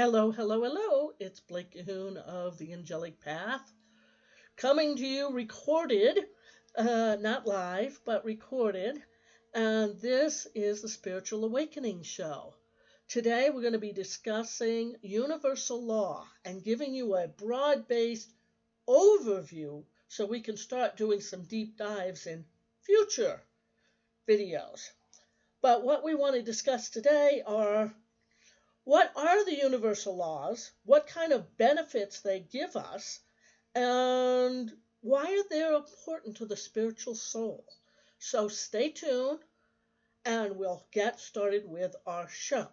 Hello, hello, hello. It's Blake Cahoon of the Angelic Path, coming to you recorded, not live, but recorded. And this is the Spiritual Awakening Show. Today we're going to be discussing universal law and giving you a broad-based overview so we can start doing some deep dives in future videos. But what we want to discuss today are: what are the universal laws? What kind of benefits they give us? And why are they important to the spiritual soul? So stay tuned and we'll get started with our show.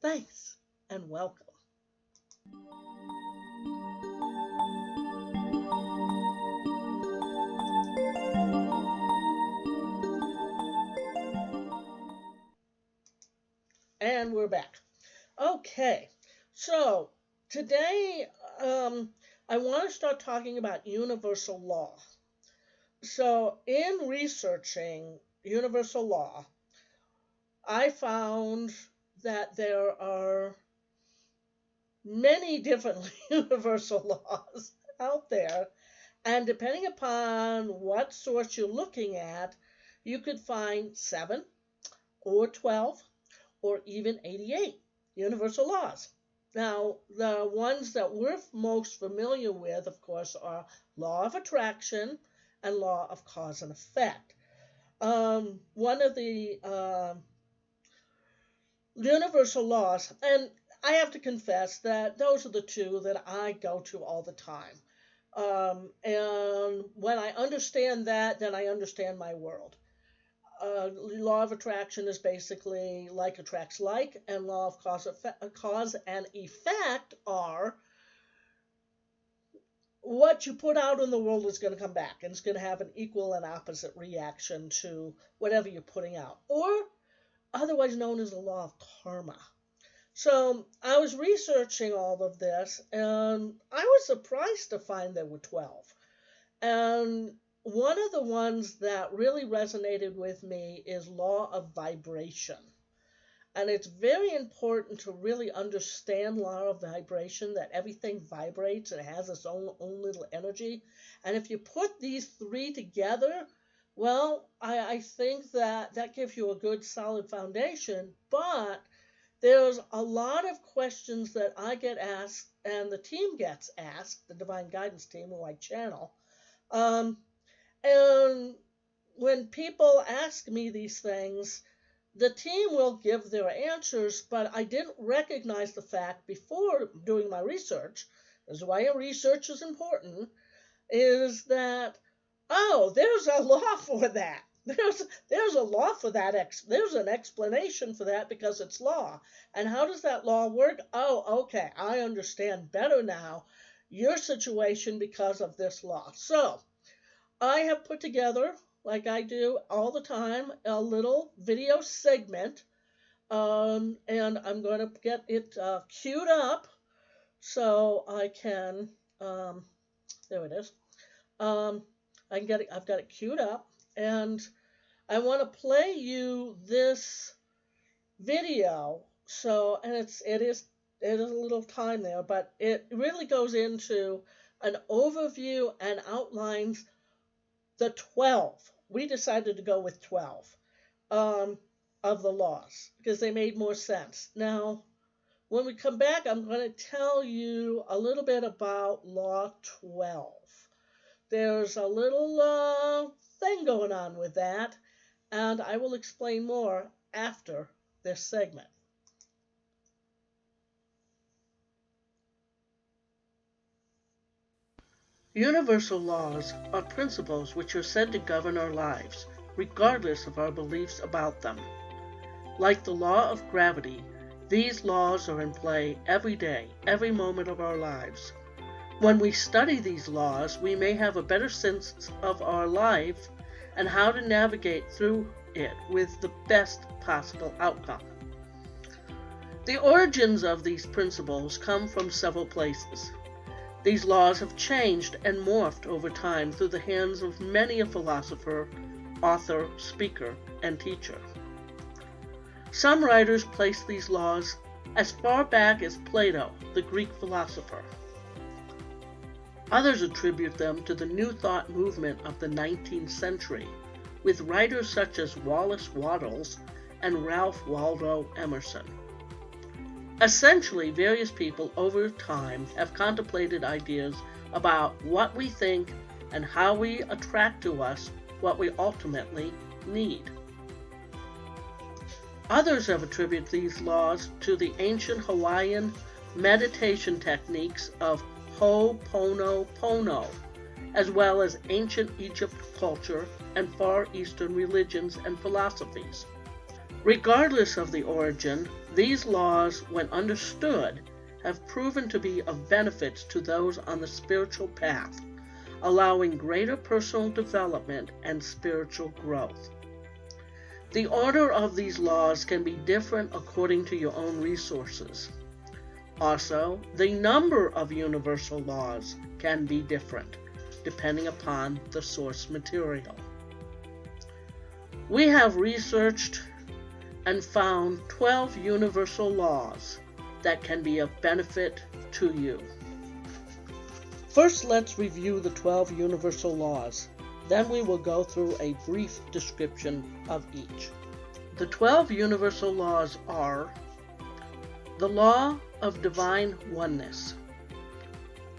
Thanks and welcome. And we're back. Okay, so today I want to start talking about universal law. So in researching universal law, I found that there are many different universal laws out there, and depending upon what source you're looking at, you could find 7 or 12 or even 88 universal laws. Now, the ones that we're most familiar with, of course, are Law of Attraction and Law of Cause and Effect. One of the universal laws, and I have to confess that those are the two that I go to all the time. And when I understand that, then I understand my world. Law of attraction is basically like attracts like, and law of cause and effect are what you put out in the world is going to come back, and it's going to have an equal and opposite reaction to whatever you're putting out, or otherwise known as the law of karma. So I was researching all of this, and I was surprised to find there were 12. And one of the ones that really resonated with me is law of vibration. And it's very important to really understand law of vibration, that everything vibrates and has its own little energy. And if you put these 3 together, well, I think that gives you a good solid foundation. But there's a lot of questions that I get asked and the team gets asked, the Divine Guidance team who I channel. And when people ask me these things, the team will give their answers, but I didn't recognize the fact before doing my research. This is why research is important, is that, oh, there's a law for that. There's a law for that. There's an explanation for that because it's law. And how does that law work? Oh, okay, I understand better now your situation because of this law. So I have put together, like I do all the time, a little video segment, and I'm going to get it queued up so I can, there it is, I've got it queued up, and I want to play you this video. So, and it is a little time there, but it really goes into an overview and outlines the 12. We decided to go with 12 of the laws because they made more sense. Now, when we come back, I'm going to tell you a little bit about Law 12. There's a little thing going on with that, and I will explain more after this segment. Universal laws are principles which are said to govern our lives, regardless of our beliefs about them. Like the law of gravity, these laws are in play every day, every moment of our lives. When we study these laws, we may have a better sense of our life and how to navigate through it with the best possible outcome. The origins of these principles come from several places. These laws have changed and morphed over time through the hands of many a philosopher, author, speaker, and teacher. Some writers place these laws as far back as Plato, the Greek philosopher. Others attribute them to the New Thought movement of the 19th century, with writers such as Wallace Wattles and Ralph Waldo Emerson. Essentially, various people over time have contemplated ideas about what we think and how we attract to us what we ultimately need. Others have attributed these laws to the ancient Hawaiian meditation techniques of Ho'oponopono, as well as ancient Egypt culture and Far Eastern religions and philosophies. Regardless of the origin, these laws, when understood, have proven to be of benefits to those on the spiritual path, allowing greater personal development and spiritual growth. The order of these laws can be different according to your own resources. Also, the number of universal laws can be different, depending upon the source material. We have researched and found 12 universal laws that can be of benefit to you. First, let's review the 12 universal laws. Then we will go through a brief description of each. The 12 universal laws are the Law of Divine Oneness,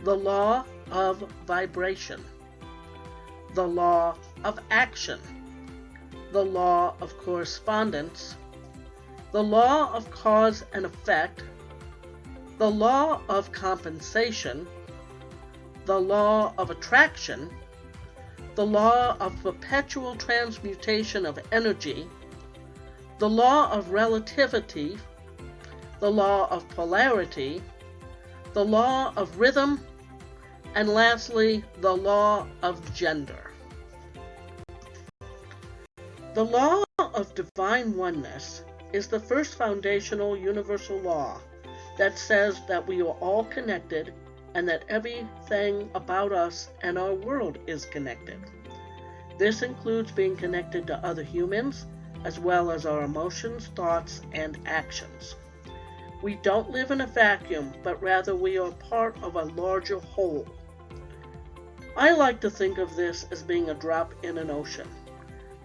the Law of Vibration, the Law of Action, the Law of Correspondence, the Law of Cause and Effect, the Law of Compensation, the Law of Attraction, the Law of Perpetual Transmutation of Energy, the Law of Relativity, the Law of Polarity, the Law of Rhythm, and lastly, the Law of Gender. The Law of Divine Oneness is the first foundational universal law that says that we are all connected and that everything about us and our world is connected. This includes being connected to other humans, as well as our emotions, thoughts, and actions. We don't live in a vacuum, but rather we are part of a larger whole. I like to think of this as being a drop in an ocean.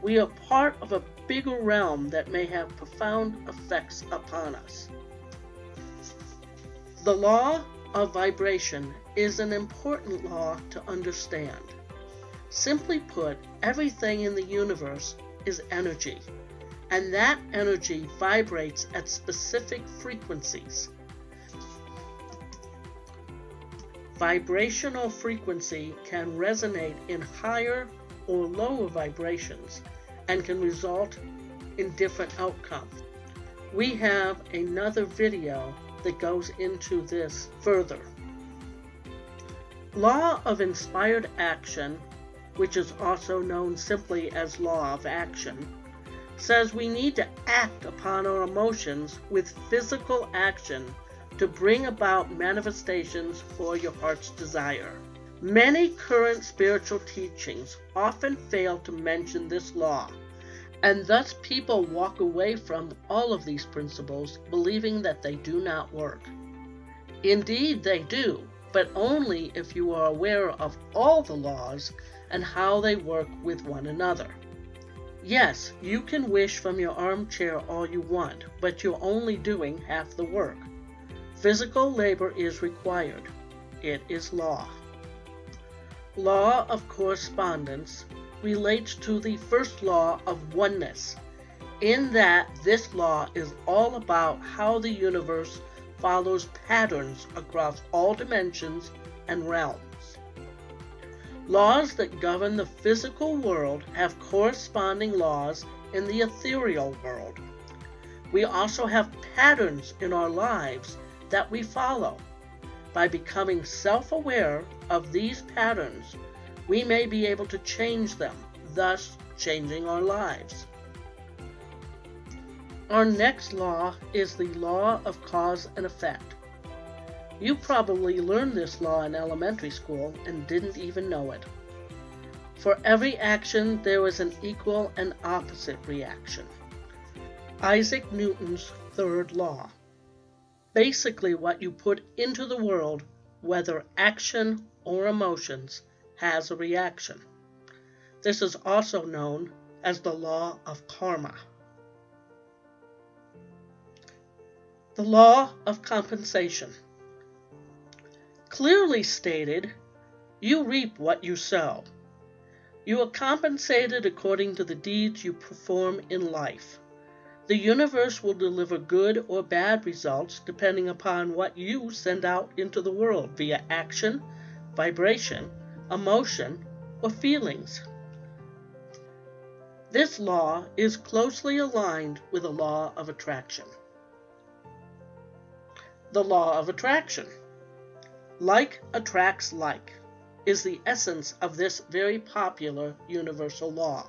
We are part of a bigger realm that may have profound effects upon us. The law of vibration is an important law to understand. Simply put, everything in the universe is energy, and that energy vibrates at specific frequencies. Vibrational frequency can resonate in higher or lower vibrations and can result in different outcomes. We have another video that goes into this further. Law of inspired action, which is also known simply as law of action, says we need to act upon our emotions with physical action to bring about manifestations for your heart's desire. Many current spiritual teachings often fail to mention this law, and thus people walk away from all of these principles believing that they do not work. Indeed, they do, but only if you are aware of all the laws and how they work with one another. Yes, you can wish from your armchair all you want, but you're only doing half the work. Physical labor is required. It is law. Law of correspondence relates to the first law of oneness, in that this law is all about how the universe follows patterns across all dimensions and realms. Laws that govern the physical world have corresponding laws in the ethereal world. We also have patterns in our lives that we follow. By becoming self-aware of these patterns, we may be able to change them, thus changing our lives. Our next law is the law of cause and effect. You probably learned this law in elementary school and didn't even know it. For every action, there is an equal and opposite reaction. Isaac Newton's third law. Basically, what you put into the world, whether action or emotions, has a reaction. This is also known as the law of karma. The law of compensation. Clearly stated, you reap what you sow. You are compensated according to the deeds you perform in life. The universe will deliver good or bad results depending upon what you send out into the world via action, vibration, emotion, or feelings. This law is closely aligned with the law of attraction. The law of attraction. Like attracts like is the essence of this very popular universal law.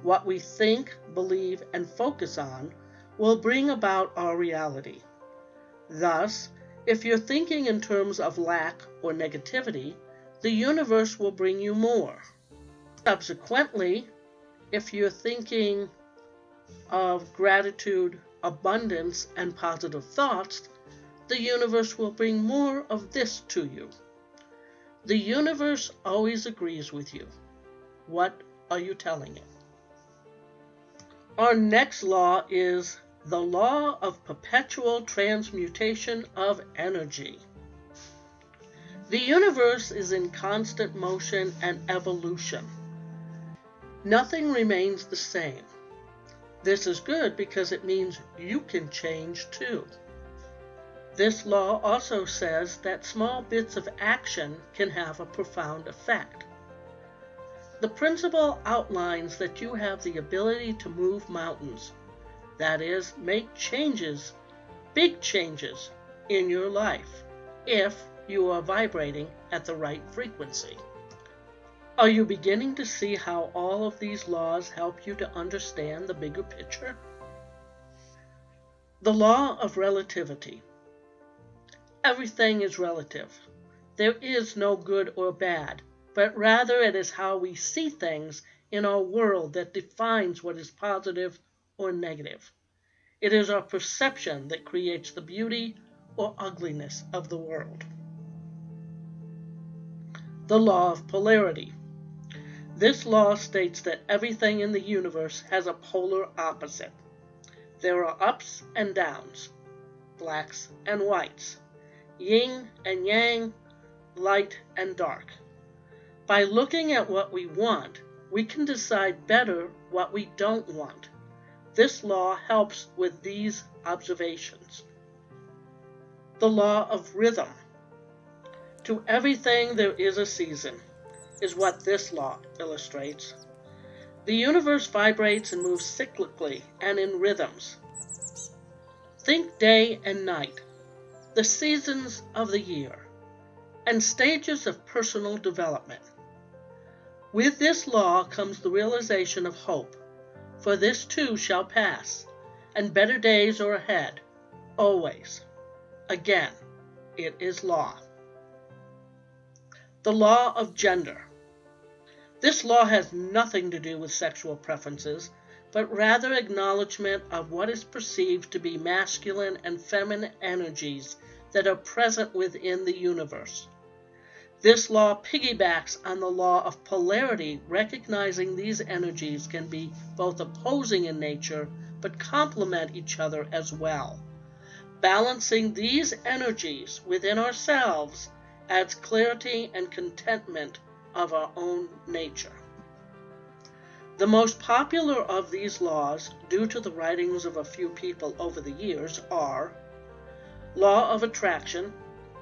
What we think, believe, and focus on will bring about our reality. Thus, if you're thinking in terms of lack or negativity, the universe will bring you more. Subsequently, if you're thinking of gratitude, abundance, and positive thoughts, the universe will bring more of this to you. The universe always agrees with you. What are you telling it? Our next law is the law of perpetual transmutation of energy. The universe is in constant motion and evolution. Nothing remains the same. This is good because it means you can change too. This law also says that small bits of action can have a profound effect. The principle outlines that you have the ability to move mountains, that is, make changes, big changes, in your life, if you are vibrating at the right frequency. Are you beginning to see how all of these laws help you to understand the bigger picture? The law of relativity. Everything is relative. There is no good or bad, but rather it is how we see things in our world that defines what is positive or negative. It is our perception that creates the beauty or ugliness of the world. The law of polarity. This law states that everything in the universe has a polar opposite. There are ups and downs, blacks and whites, yin and yang, light and dark. By looking at what we want, we can decide better what we don't want. This law helps with these observations. The law of rhythm. To everything there is a season, is what this law illustrates. The universe vibrates and moves cyclically and in rhythms. Think day and night, the seasons of the year, and stages of personal development. With this law comes the realization of hope, for this too shall pass, and better days are ahead, always. Again, it is law. The law of gender. This law has nothing to do with sexual preferences, but rather acknowledgement of what is perceived to be masculine and feminine energies that are present within the universe. This law piggybacks on the law of polarity, recognizing these energies can be both opposing in nature, but complement each other as well. Balancing these energies within ourselves adds clarity and contentment of our own nature. The most popular of these laws, due to the writings of a few people over the years, are Law of Attraction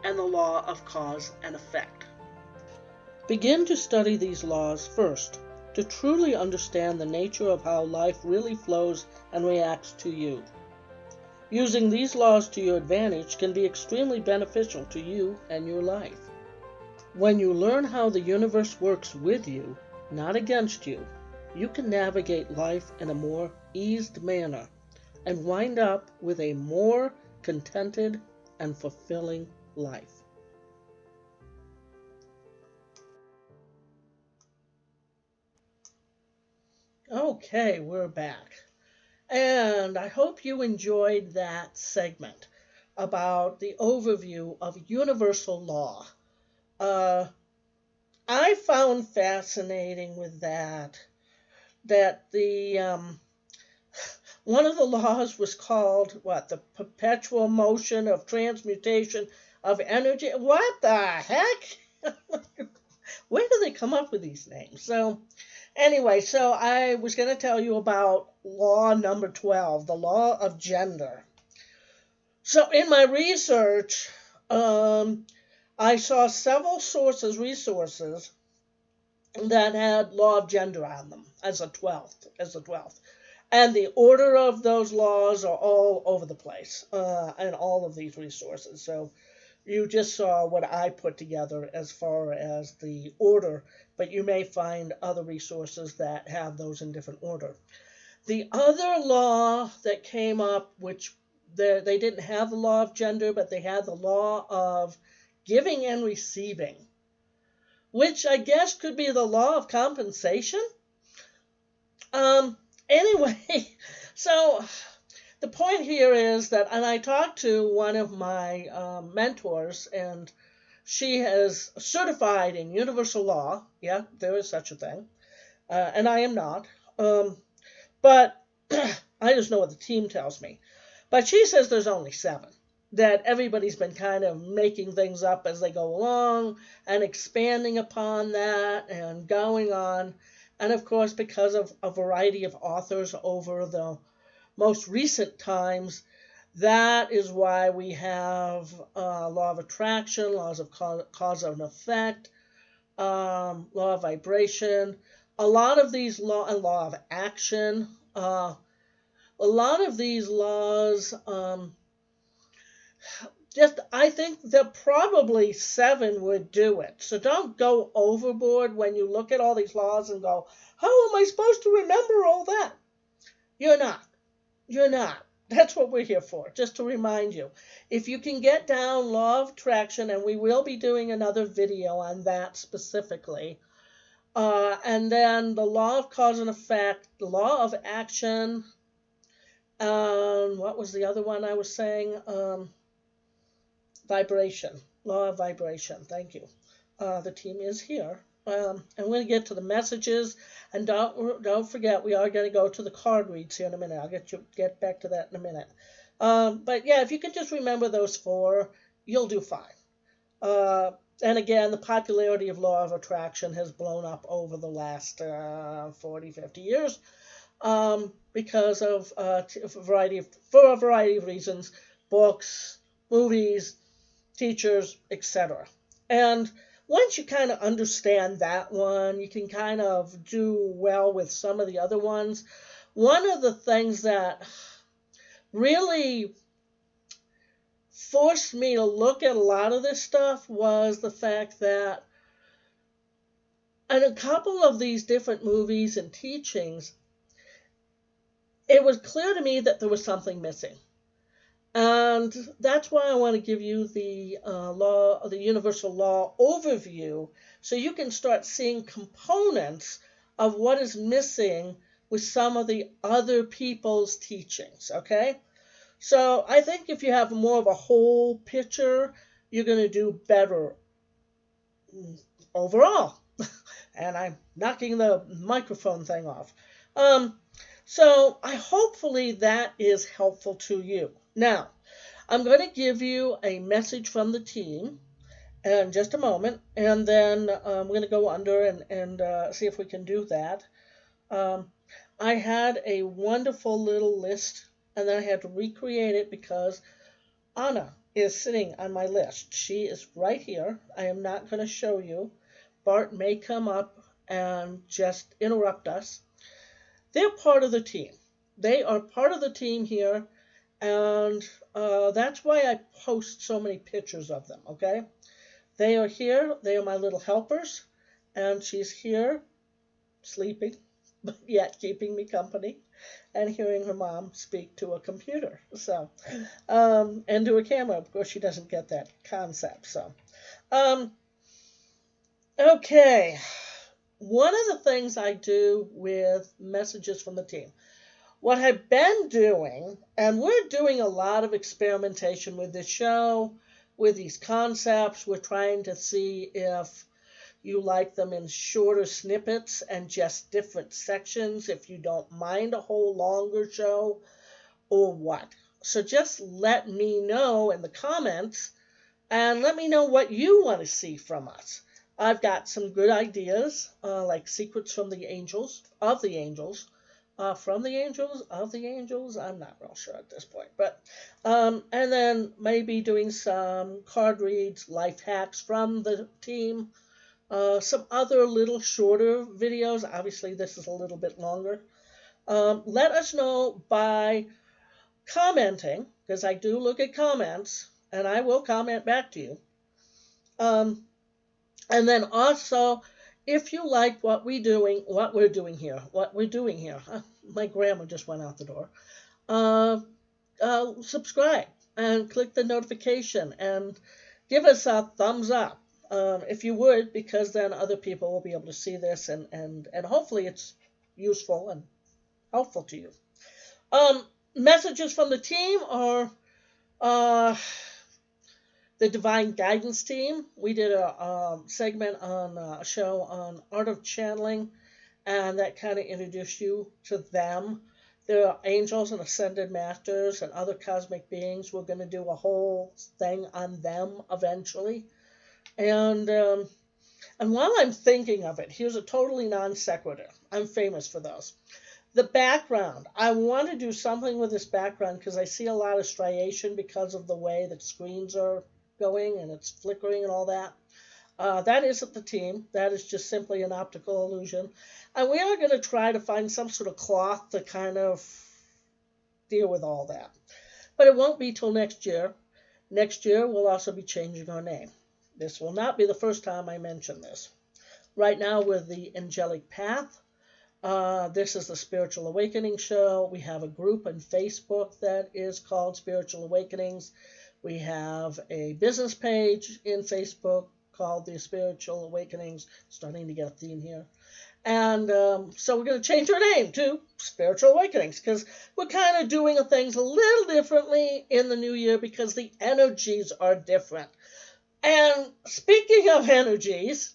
and the Law of Cause and Effect. Begin to study these laws first, to truly understand the nature of how life really flows and reacts to you. Using these laws to your advantage can be extremely beneficial to you and your life. When you learn how the universe works with you, not against you, you can navigate life in a more eased manner and wind up with a more contented and fulfilling life. Okay, we're back. And I hope you enjoyed that segment. about the overview of universal law. Uh, I found fascinating with that the one of the laws was called what, the perpetual motion of transmutation of energy. What the heck? Where do they come up with these names? So anyway, so I was going to tell you about law number 12, the law of gender. So in my research, I saw several resources that had law of gender on them as the 12th. And the order of those laws are all over the place in all of these resources. So you just saw what I put together as far as the order, but you may find other resources that have those in different order. The other law that came up, which they didn't have the law of gender, but they had the law of giving and receiving, which I guess could be the law of compensation. Anyway, so the point here is that, and I talked to one of my mentors, and she is certified in universal law. Yeah, there is such a thing. And I am not. But I just know what the team tells me. But she says there's only 7. That everybody's been kind of making things up as they go along and expanding upon that and going on. And of course, because of a variety of authors over the most recent times, that is why we have law of attraction, laws of cause and effect, law of vibration, a lot of these law of action, a lot of these laws. I think that probably 7 would do it. So don't go overboard when you look at all these laws and go, how am I supposed to remember all that? You're not. You're not. That's what we're here for, just to remind you. If you can get down law of attraction, and we will be doing another video on that specifically, and then the law of cause and effect, the law of action, what was the other one I was saying? Vibration, law of vibration. Thank you. The team is here. I'm going to get to the messages, and don't forget, we are going to go to the card reads here in a minute. I'll get back to that in a minute. But yeah, if you can just remember those 4, you'll do fine. And again, the popularity of law of attraction has blown up over the last 40, 50 years because of for a variety of reasons, books, movies, teachers, etc. And once you kind of understand that one, you can kind of do well with some of the other ones. One of the things that really forced me to look at a lot of this stuff was the fact that in a couple of these different movies and teachings, it was clear to me that there was something missing. And that's why I want to give you the universal law overview, so you can start seeing components of what is missing with some of the other people's teachings, okay? So I think if you have more of a whole picture, you're going to do better overall. And I'm knocking the microphone thing off. So hopefully that is helpful to you. Now, I'm going to give you a message from the team in just a moment, and then I'm going to go under and see if we can do that. I had a wonderful little list, and then I had to recreate it because Anna is sitting on my list. She is right here. I am not going to show you. Bart may come up and just interrupt us. They're part of the team. They are part of the team here, and that's why I post so many pictures of them, okay? They are here. They are my little helpers, and she's here sleeping, but yet keeping me company and hearing her mom speak to a computer, so, and to a camera. Of course, she doesn't get that concept, so. Okay. One of the things I do with messages from the team, What I've been doing, and we're doing a lot of experimentation with this show, with these concepts. We're trying to see if you like them in shorter snippets and just different sections, if you don't mind a whole longer show, or what. So just let me know in the comments and let me know what you want to see from us. I've got some good ideas, like secrets from the angels, of the angels, from the angels, of the angels. I'm not real sure at this point, but and then maybe doing some card reads, life hacks from the team, some other little shorter videos. Obviously, this is a little bit longer. Let us know by commenting, because I do look at comments, and I will comment back to you. Um, and then also, if you like what we're doing here. My grammar just went out the door. Uh, Subscribe and click the notification and give us a thumbs up, if you would, because then other people will be able to see this and hopefully it's useful and helpful to you. Messages from the team are uh, the Divine Guidance team. We did a segment on a show on art of channeling, and that kind of introduced you to them. There are angels and ascended masters and other cosmic beings. We're going to do a whole thing on them eventually. And while I'm thinking of it, here's a totally non sequitur. I'm famous for those. The background. I want to do something with this background because I see a lot of striation because of the way that screens are going and it's flickering and all that. That isn't the team. That is just simply an optical illusion. And we are going to try to find some sort of cloth to kind of deal with all that. But it won't be till next year. Next year, we'll also be changing our name. This will not be the first time I mention this. Right now, we're the Angelic Path. This is the Spiritual Awakening Show. We have a group on Facebook that is called Spiritual Awakenings. We have a business page in Facebook called the Spiritual Awakenings. Starting to get a theme here. And so we're going to change our name to Spiritual Awakenings because we're kind of doing things a little differently in the new year because the energies are different. And speaking of energies,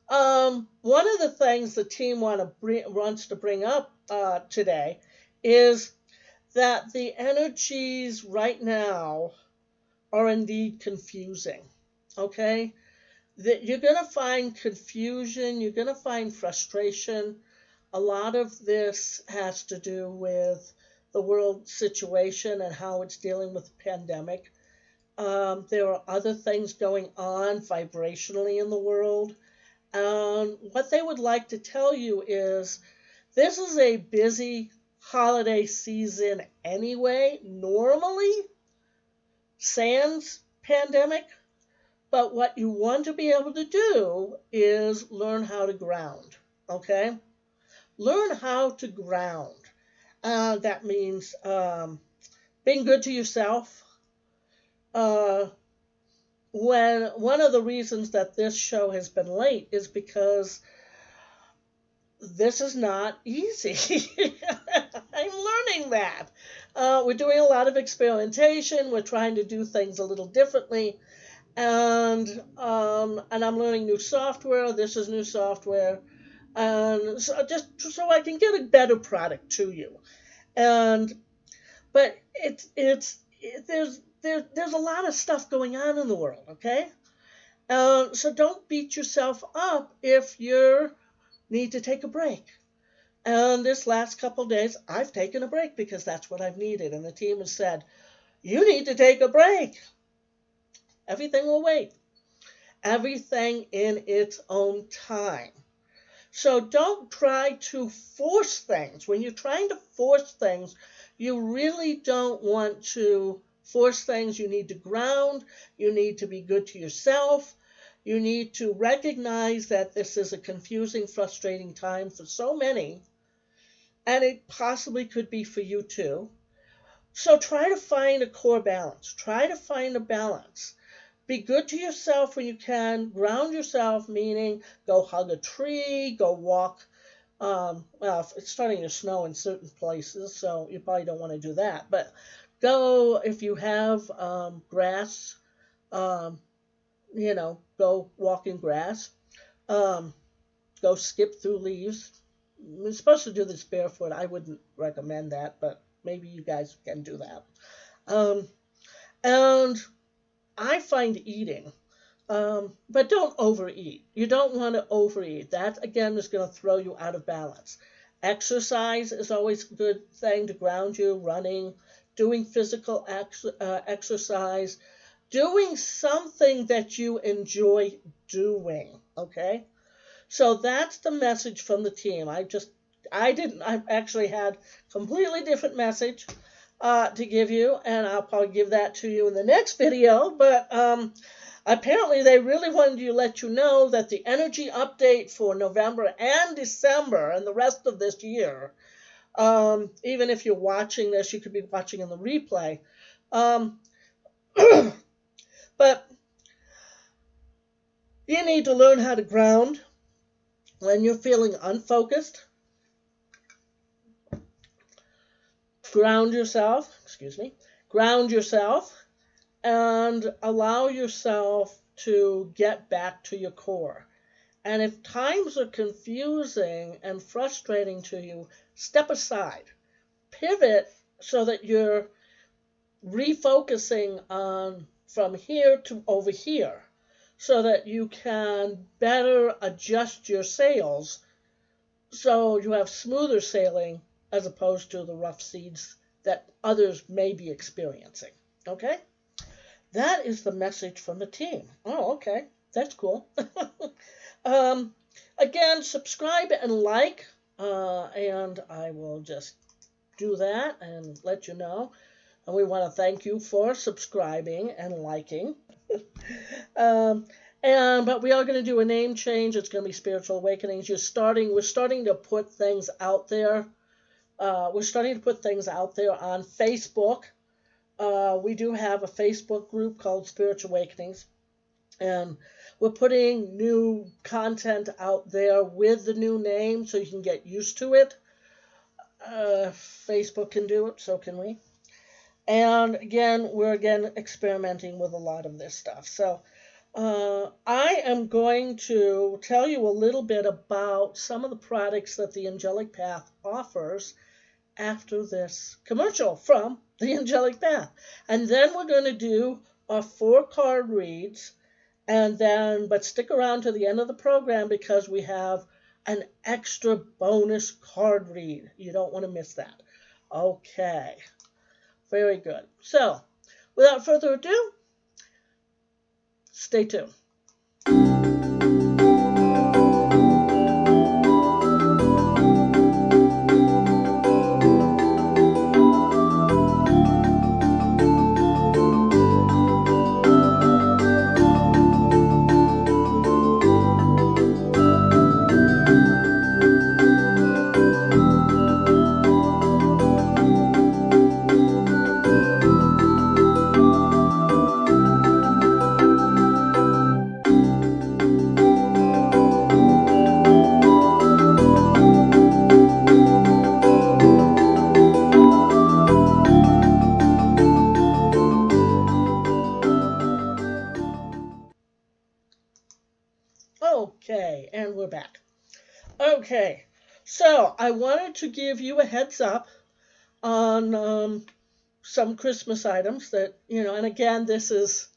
one of the things the team wants to bring up today is that the energies right now are indeed confusing. Okay? That you're going to find confusion, you're going to find frustration. A lot of this has to do with the world situation and how it's dealing with the pandemic. There are other things going on vibrationally in the world. What they would like to tell you is this is a busy holiday season anyway, normally, sans pandemic. But what you want to be able to do is learn how to ground, okay? Learn how to ground. That means being good to yourself. When one of the reasons that this show has been late is because this is not easy. I'm learning that. We're doing a lot of experimentation. We're trying to do things a little differently. And I'm learning new software. This is new software, and so just so I can get a better product to you. But there's a lot of stuff going on in the world. Okay, so don't beat yourself up if you need to take a break. And this last couple of days, I've taken a break because that's what I've needed. And the team has said, you need to take a break. Everything will wait. Everything in its own time. So don't try to force things. When you're trying to force things, you really don't want to force things. You need to ground. You need to be good to yourself. You need to recognize that this is a confusing, frustrating time for so many, and it possibly could be for you too. So try to find a core balance. Try to find a balance. Be good to yourself when you can. Ground yourself, meaning go hug a tree, go walk Well, it's starting to snow in certain places, so you probably don't want to do that. But go if you have grass, um, go walk in grass. Um, Go skip through leaves. You're supposed to do this barefoot. I wouldn't recommend that, but maybe you guys can do that. Um, and I find eating, but don't overeat. You don't want to overeat. That, again, is going to throw you out of balance. Exercise is always a good thing to ground you, running, doing physical exercise, doing something that you enjoy doing, okay? So that's the message from the team. I actually had completely different message to give you, and I'll probably give that to you in the next video. But apparently, they really wanted to let you know that the energy update for November and December and the rest of this year, even if you're watching this, you could be watching in the replay. Um, but you need to learn how to ground when you're feeling unfocused. Ground yourself, ground yourself, and allow yourself to get back to your core. And if times are confusing and frustrating to you, step aside, pivot so that you're refocusing on from here to over here so that you can better adjust your sails so you have smoother sailing as opposed to the rough seas that others may be experiencing. Okay? That is the message from the team. Oh, okay. That's cool. um, Again, subscribe and like, and I will just do that and let you know. And we want to thank you for subscribing and liking. um, but we are going to do a name change. It's going to be Spiritual Awakenings. We're starting to put things out there. We're starting to put things out there on Facebook. We do have a Facebook group called Spiritual Awakenings, and we're putting new content out there with the new name so you can get used to it. Facebook can do it, so can we. And again, we're experimenting with a lot of this stuff. So I am going to tell you a little bit about some of the products that the Angelic Path offers after this commercial from the Angelic Path. And then we're going to do our 4 card reads, but stick around to the end of the program because we have an extra bonus card read. You don't want to miss that. Okay. Very good. So, without further ado, stay tuned. Okay, and we're back. Okay, so I wanted to give you a heads up on some Christmas items that, and again, this is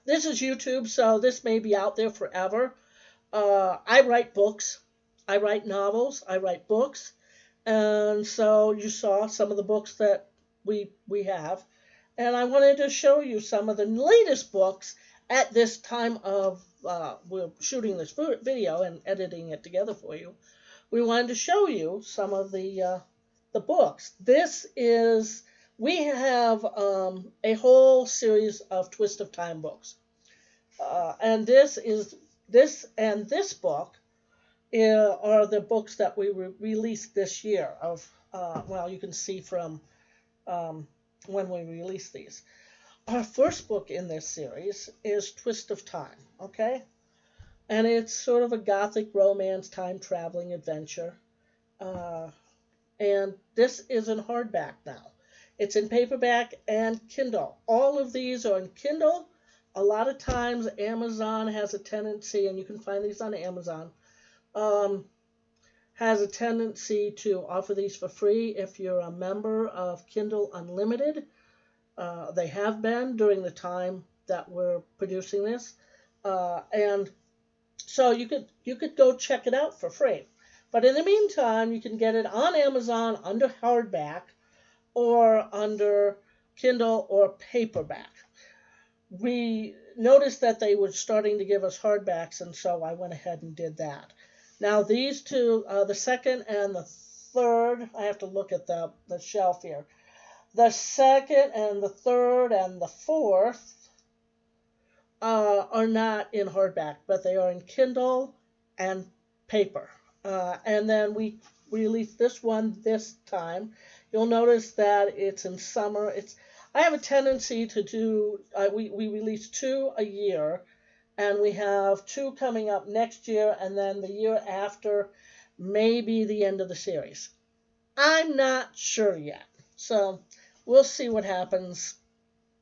YouTube, so this may be out there forever. I write books, I write novels, I write books, and so you saw some of the books that we have, and I wanted to show you some of the latest books at this time of we're shooting this video and editing it together for you. We wanted to show you some of the books. We have a whole series of Twist of Time books, and this book are the books that we released this year. You can see from when we released these. Our first book in this series is Twist of Time. Okay, and it's sort of a gothic romance time traveling adventure. Uh, and this is in hardback now. It's in paperback and Kindle. All of these are in Kindle. A lot of times Amazon has a tendency, and you can find these on Amazon, um, has a tendency to offer these for free if you're a member of Kindle Unlimited. They have been during the time that we're producing this. And so you could go check it out for free. But in the meantime, you can get it on Amazon under hardback or under Kindle or paperback. We noticed that they were starting to give us hardbacks, and so I went ahead and did that. Now these two, the second and the third, I have to look at the shelf here. The second and the third and the fourth are not in hardback, but they are in Kindle and paper. And then we released this one this time. You'll notice that it's in summer. I have a tendency to do. We release two a year, and we have two coming up next year, and then the year after, maybe the end of the series. I'm not sure yet, so we'll see what happens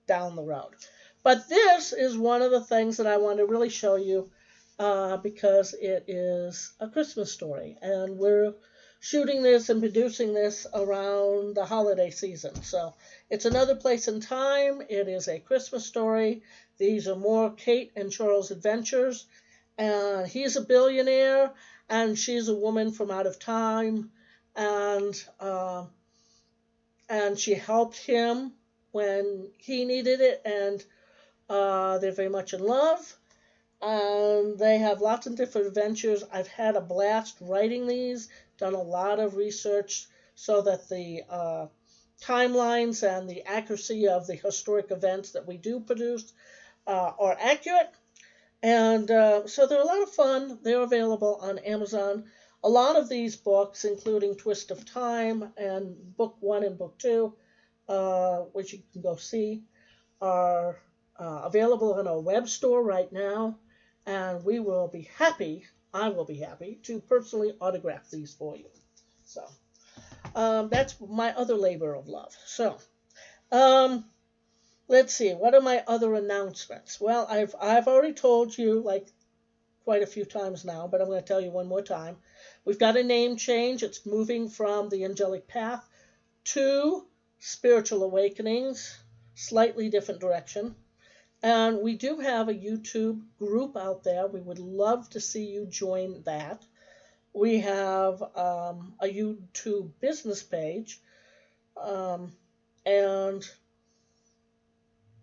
down the road. But this is one of the things that I want to really show you because it is a Christmas story. And we're shooting this and producing this around the holiday season. So it's another place in time. It is a Christmas story. These are more Kate and Charles' adventures. And he's a billionaire, and she's a woman from out of time. And she helped him when he needed it, and they're very much in love. They have lots of different adventures. I've had a blast writing these, done a lot of research so that the timelines and the accuracy of the historic events that we do produce are accurate. And so they're a lot of fun. They're available on Amazon. A lot of these books, including Twist of Time and Book 1 and Book 2, which you can go see, are available in our web store right now, and I will be happy to personally autograph these for you. So that's my other labor of love. So let's see, what are my other announcements? Well, I've already told you like quite a few times now, but I'm going to tell you one more time. We've got a name change. It's moving from the Angelic Path to Spiritual Awakenings, slightly different direction. And we do have a YouTube group out there. We would love to see you join that. We have a YouTube business page. And,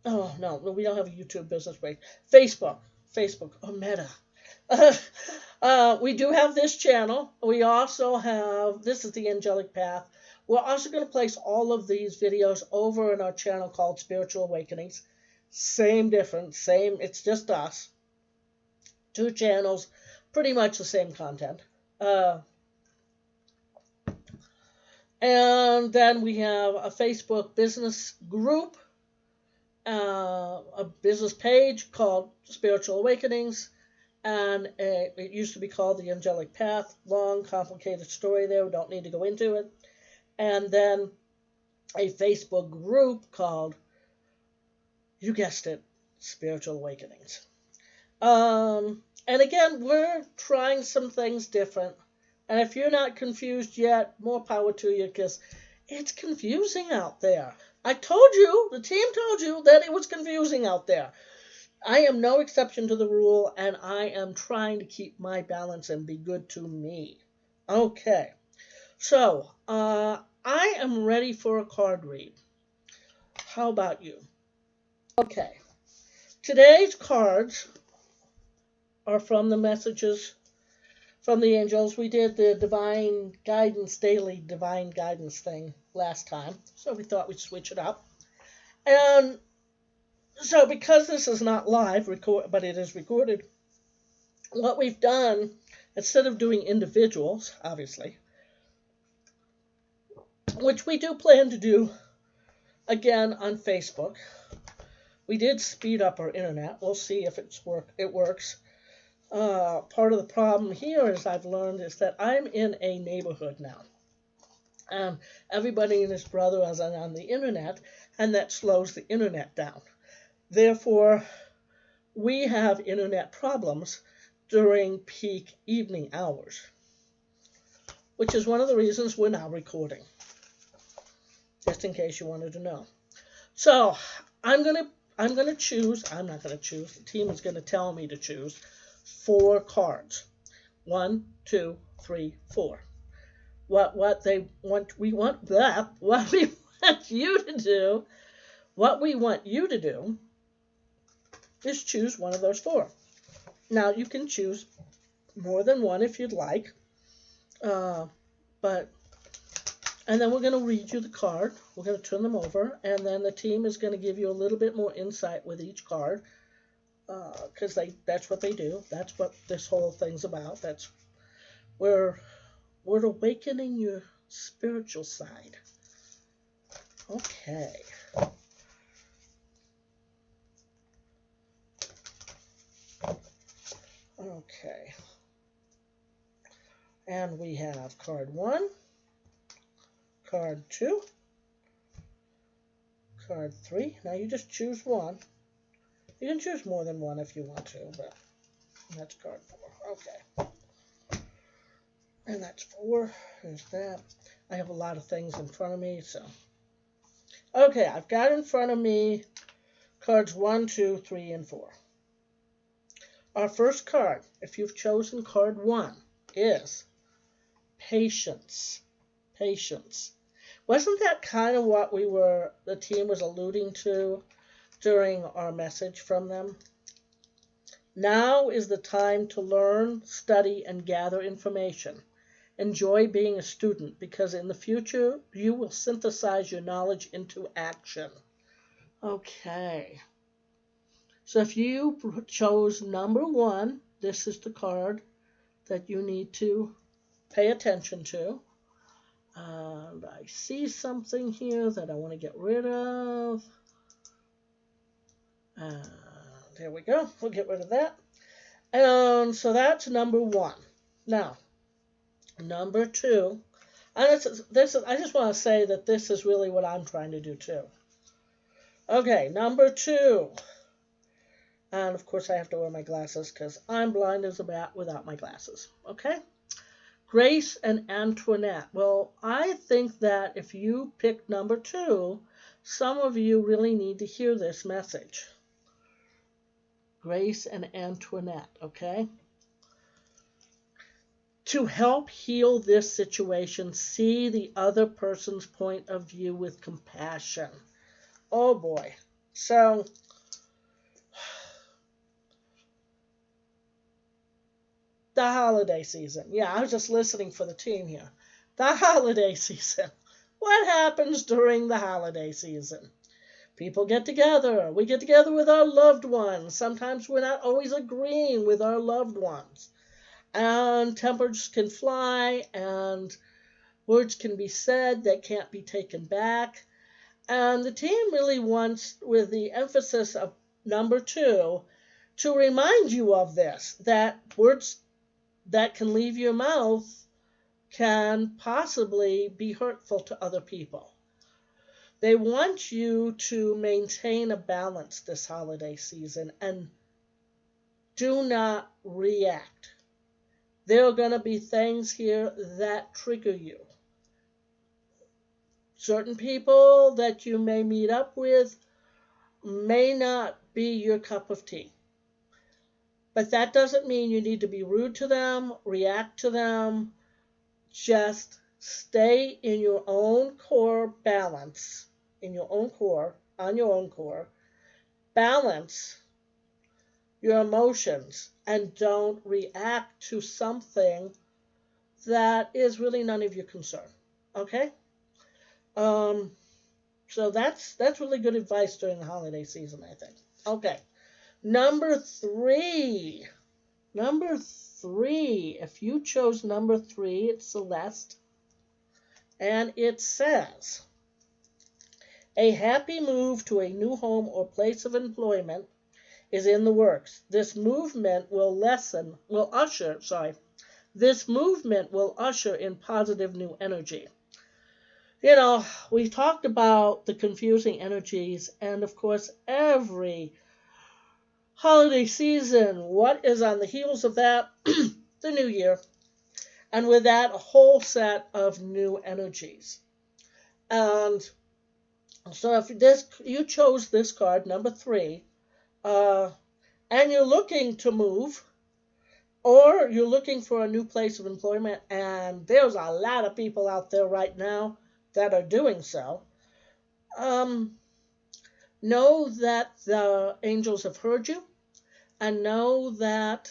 oh, no, we don't have a YouTube business page. Facebook, or Meta. We do have this channel. We also have, this is the Angelic Path. We're also going to place all of these videos over in our channel called Spiritual Awakenings. Same difference, it's just us. Two channels, pretty much the same content. And then we have a Facebook business group, a business page called Spiritual Awakenings, and it used to be called the Angelic Path. Long, complicated story there. We don't need to go into it. And then a Facebook group called, you guessed it, Spiritual Awakenings. And again, we're trying some things different. And if you're not confused yet, more power to you, because it's confusing out there. I told you, the team told you that it was confusing out there. I am no exception to the rule, and I am trying to keep my balance and be good to me. Okay, so I am ready for a card read. How about you? Okay, today's cards are from the messages from the angels. We did the daily divine guidance thing last time, so we thought we'd switch it up. And so because this is not live, but it is recorded, what we've done, instead of doing individuals, obviously, which we do plan to do again on Facebook, we did speed up our internet. We'll see if it works. Part of the problem here, as I've learned, is that I'm in a neighborhood now. And everybody and his brother is on the internet, and that slows the internet down. Therefore, we have internet problems during peak evening hours, which is one of the reasons we're now recording, just in case you wanted to know. So I'm gonna choose. I'm not gonna choose. The team is gonna tell me to choose 4 cards. 1, 2, 3, 4. What they want? We want that. What we want you to do. What we want you to do is choose one of those 4. Now you can choose more than one if you'd like, but and then we're going to read you the card. We're going to turn them over, and then the team is going to give you a little bit more insight with each card, because that's what they do. That's what this whole thing's about. That's where we're awakening your spiritual side. Okay. Okay. And we have card 1, card 2, card 3. Now you just choose one. You can choose more than one if you want to, but that's card 4. Okay. And that's 4. There's that. I have a lot of things in front of me, so. Okay, I've got in front of me cards 1, 2, 3, and 4. Our first card, if you've chosen card 1, is patience. Patience. Wasn't that kind of what the team was alluding to during our message from them? Now is the time to learn, study, and gather information. Enjoy being a student, because in the future you will synthesize your knowledge into action. Okay. So if you chose number 1, this is the card that you need to pay attention to. And I see something here that I want to get rid of. And there we go. We'll get rid of that. And so that's number 1. Now, number 2. And this is, I just want to say that this is really what I'm trying to do too. Okay, number 2. And of course I have to wear my glasses because I'm blind as a bat without my glasses. Okay? Grace and Antoinette. Well, I think that if you pick number 2, some of you really need to hear this message. Grace and Antoinette, okay? To help heal this situation, see the other person's point of view with compassion. Oh boy. So, the holiday season. Yeah, I was just listening for the team here. The holiday season. What happens during the holiday season? People get together. We get together with our loved ones. Sometimes we're not always agreeing with our loved ones. And tempers can fly, and words can be said that can't be taken back. And the team really wants, with the emphasis of number 2, to remind you of this, that words that can leave your mouth can possibly be hurtful to other people. They want you to maintain a balance this holiday season and do not react. There are going to be things here that trigger you. Certain people that you may meet up with may not be your cup of tea. But that doesn't mean you need to be rude to them, react to them. Just stay in your own core balance, in your own core, on your own core. Balance your emotions and don't react to something that is really none of your concern. Okay? So that's really good advice during the holiday season, I think. Okay. Number 3. If you chose number 3, it's Celeste. And it says, a happy move to a new home or place of employment is in the works. This movement will usher in positive new energy. We talked about the confusing energies, and of course, every holiday season, what is on the heels of that? The new year. And with that, a whole set of new energies. And so if you chose this card, number 3, and you're looking to move, or you're looking for a new place of employment, and there's a lot of people out there right now that are doing so, know that the angels have heard you, and know that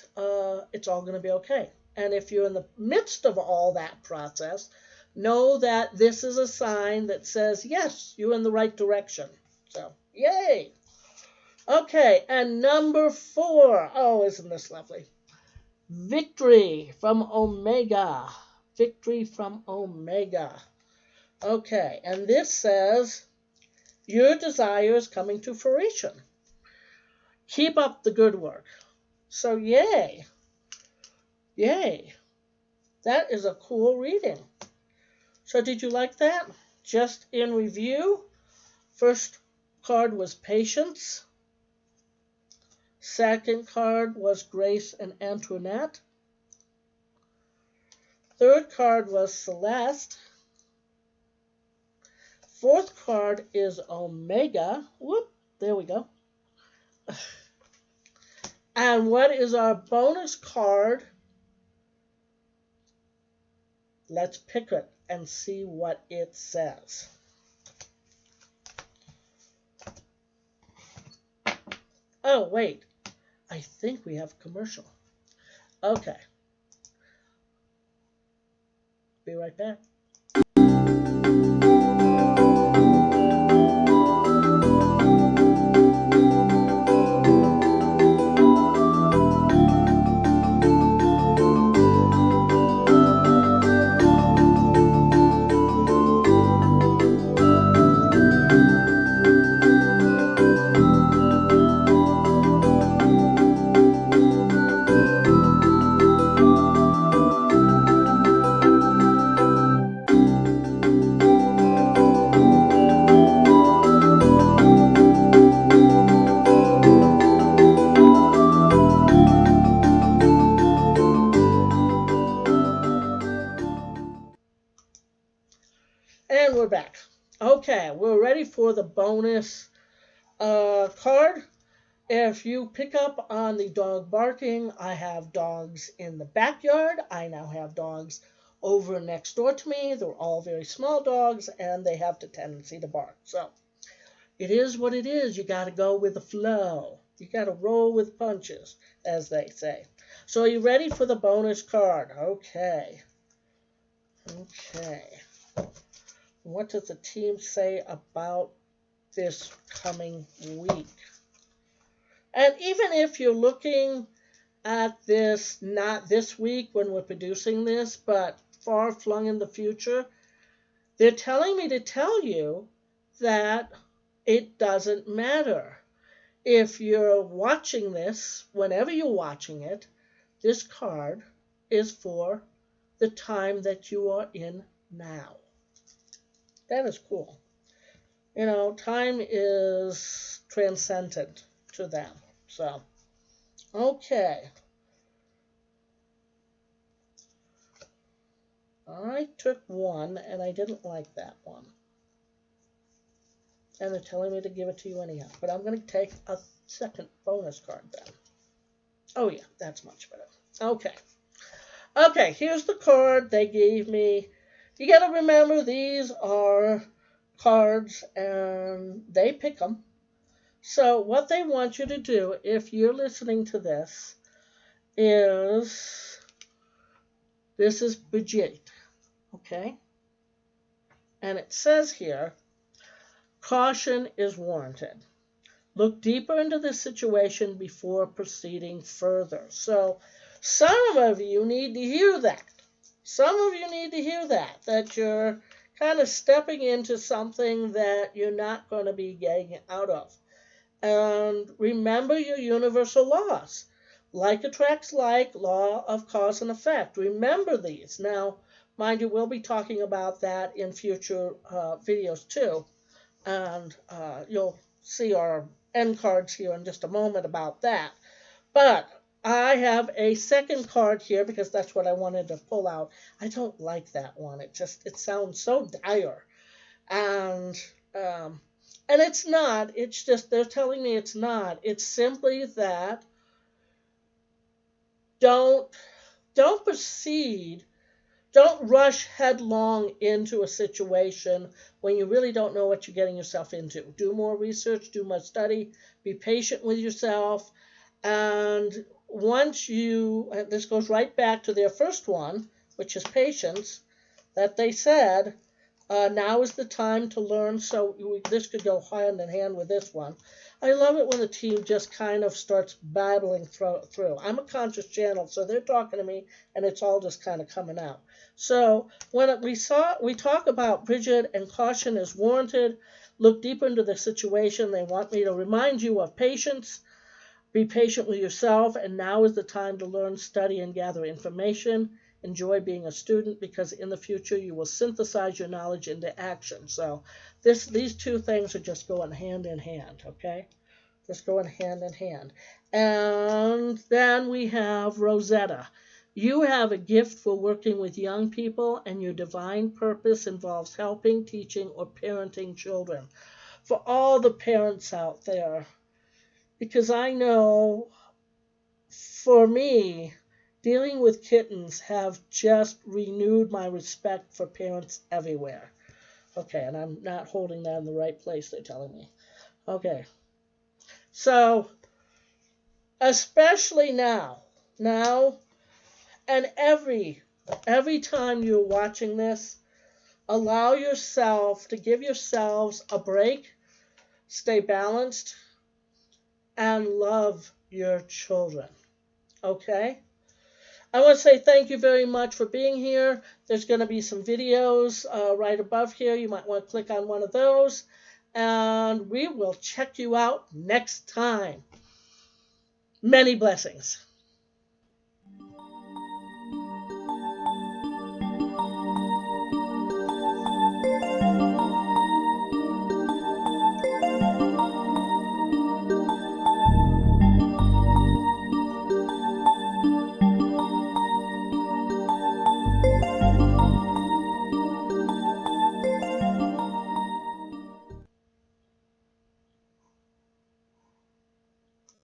it's all going to be okay. And if you're in the midst of all that process, know that this is a sign that says, yes, you're in the right direction. So, yay! Okay, and number 4. Oh, isn't this lovely? Victory from Omega. Victory from Omega. Okay, and this says, your desire is coming to fruition. Keep up the good work. So, yay. Yay. That is a cool reading. So, did you like that? Just in review, first card was Patience. Second card was Grace and Antoinette. Third card was Celeste. Fourth card is Omega. Whoop, there we go. And what is our bonus card? Let's pick it and see what it says. Oh, wait. I think we have commercial. Okay. Be right back. And we're back. Okay, we're ready for the bonus card. If you pick up on the dog barking, I have dogs in the backyard. I now have dogs over next door to me. They're all very small dogs, and they have the tendency to bark. So it is what it is. You got to go with the flow. You got to roll with punches, as they say. So are you ready for the bonus card? Okay. Okay. What does the team say about this coming week? And even if you're looking at this, not this week when we're producing this, but far flung in the future, they're telling me to tell you that it doesn't matter. If you're watching this, whenever you're watching it, this card is for the time that you are in now. That is cool. Time is transcendent to them. So, okay. I took one, and I didn't like that one. And they're telling me to give it to you anyhow. But I'm going to take a second bonus card then. Oh, yeah, that's much better. Okay. Okay, here's the card they gave me. You got to remember these are cards, and they pick them. So what they want you to do, if you're listening to this is Brigitte, okay? And it says here, caution is warranted. Look deeper into the situation before proceeding further. So some of you need to hear that. Some of you need to hear that you're kind of stepping into something that you're not going to be getting out of. And remember your universal laws. Like attracts like, law of cause and effect. Remember these. Now, mind you, we'll be talking about that in future videos too. And you'll see our end cards here in just a moment about that. But I have a second card here because that's what I wanted to pull out. I don't like that one. It sounds so dire. And um, and it's not. It's just they're telling me it's not. It's simply that don't don't proceed. Don't rush headlong into a situation when you really don't know what you're getting yourself into. Do more research, do more study, be patient with yourself, and once you, this goes right back to their first one, which is patience, that they said, now is the time to learn. So this could go hand in hand with this one. I love it when the team just kind of starts babbling through. I'm a conscious channel, so they're talking to me, and it's all just kind of coming out. So when we talk about Bridget and caution is warranted, look deeper into the situation. They want me to remind you of patience. Be patient with yourself, and now is the time to learn, study, and gather information. Enjoy being a student because in the future you will synthesize your knowledge into action. So these two things are just going hand in hand, okay? Just going hand in hand. And then we have Rosetta. You have a gift for working with young people, and your divine purpose involves helping, teaching, or parenting children. For all the parents out there, because I know for me, dealing with kittens have just renewed my respect for parents everywhere. Okay, and I'm not holding that in the right place, they're telling me. Okay, so especially now, and every time you're watching this, allow yourself to give yourselves a break, stay balanced, and love your children. Okay? I want to say thank you very much for being here. There's going to be some videos right above here. You might want to click on one of those. And we will check you out next time. Many blessings.